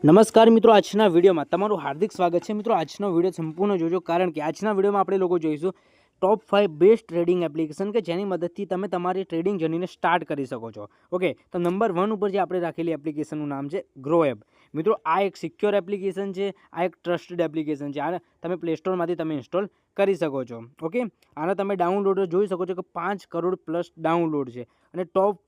નમસ્કાર મિત્રો, આજના વિડીયોમાં તમારું હાર્દિક સ્વાગત છે। મિત્રો, આજનો વિડીયો સંપૂર્ણ જોજો, કારણ કે આજના વિડીયોમાં આપણે લોકો જોઈશું ટોપ 5 બેસ્ટ ટ્રેડિંગ એપ્લિકેશન કે જેની મદદથી તમે તમારી ટ્રેડિંગ જર્નીને સ્ટાર્ટ કરી શકો છો। ઓકે, તો નંબર 1 ઉપર જે આપણે રાખેલી એપ્લિકેશનનું નામ છે ગ્રો એપ। મિત્રો, આ એક સિક્યોર એપ્લિકેશન છે, આ એક ટ્રસ્ટેડ એપ્લિકેશન છે। આને તમે પ્લે સ્ટોરમાંથી તમે ઇન્સ્ટોલ કરી શકો છો। ઓકે, આના તમે ડાઉનલોડ જોઈ શકો છો કે 5 કરોડ પ્લસ ડાઉનલોડ છે અને ટોપ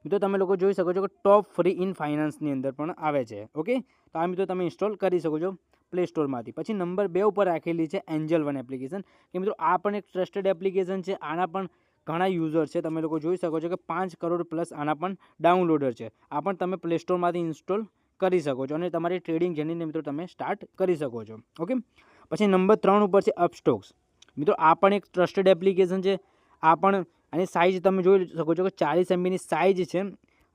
મિત્રો તમે લોકો જોઈ શકો છો કે ટોપ ફ્રી ઇન ફાઇનાન્સની અંદર પણ આવે છે। ઓકે, તો આ મિત્રો તમે ઇન્સ્ટોલ કરી શકો છો પ્લે સ્ટોરમાંથી। પછી નંબર 2 ઉપર રાખેલી છે એન્જલ વન એપ્લિકેશન, કે મિત્રો આ પણ એક ટ્રસ્ટેડ એપ્લિકેશન છે। આના પણ ઘણા યુઝર છે, તમે લોકો જોઈ શકો છો કે 5 કરોડ પ્લસ આના પણ ડાઉનલોડર છે। આ પણ તમે પ્લે સ્ટોરમાંથી ઇન્સ્ટોલ કરી શકો છો અને તમારી ટ્રેડિંગ જર્નીને મિત્રો તમે સ્ટાર્ટ કરી શકો છો। ઓકે, પછી નંબર 3 ઉપર છે અપસ્ટોક્સ। મિત્રો આ પણ એક ટ્રસ્ટેડ એપ્લિકેશન છે। આ પણ આની સાઇઝ તમે જોઈ શકો છો કે 40 MBની સાઇઝ છે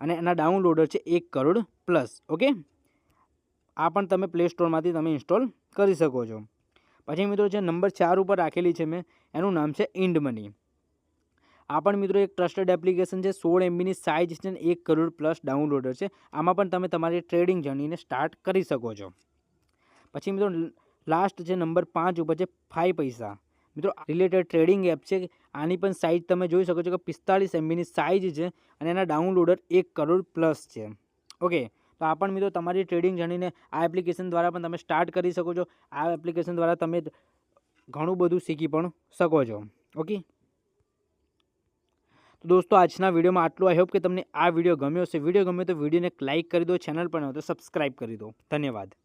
અને એના ડાઉનલોડર છે 1 કરોડ પ્લસ। ઓકે, આ પણ તમે પ્લે સ્ટોરમાંથી તમે ઇન્સ્ટોલ કરી શકો છો। પછી મિત્રો જે નંબર 4 ઉપર રાખેલી છે મેં, એનું નામ છે ઇન્ડ મની। આ પણ મિત્રો એક ટ્રસ્ટેડ એપ્લિકેશન છે, 16 MBની સાઇઝ છે, 1 કરોડ પ્લસ ડાઉનલોડર છે। આમાં પણ તમે તમારી ટ્રેડિંગ જર્નીને સ્ટાર્ટ કરી શકો છો। પછી મિત્રો લાસ્ટ છે નંબર 5 ઉપર છે 5 પૈસા। મિત્રો રિલેટેડ ટ્રેડિંગ એપ છે। આની પણ સાઇઝ તમે જોઈ શકો છો કે 45 MBની સાઇઝ છે અને એના ડાઉનલોડર 1 કરોડ પ્લસ છે। ઓકે, તો આ પણ મિત્રો તમારી ટ્રેડિંગ જર્નીને આ એપ્લિકેશન દ્વારા પણ તમે સ્ટાર્ટ કરી શકો છો। આ એપ્લિકેશન દ્વારા તમે ઘણું બધું શીખી પણ શકો છો। ઓકે, તો દોસ્તો આજના વિડીયોમાં આટલું। આઈ હોપ કે તમને આ વિડીયો ગમ્યો હશે। વિડીયો ગમ્યો તો વિડીયોને એક લાઇક કરી દો, ચેનલ પર ન હોય તો સબસ્ક્રાઇબ કરી દો। ધન્યવાદ।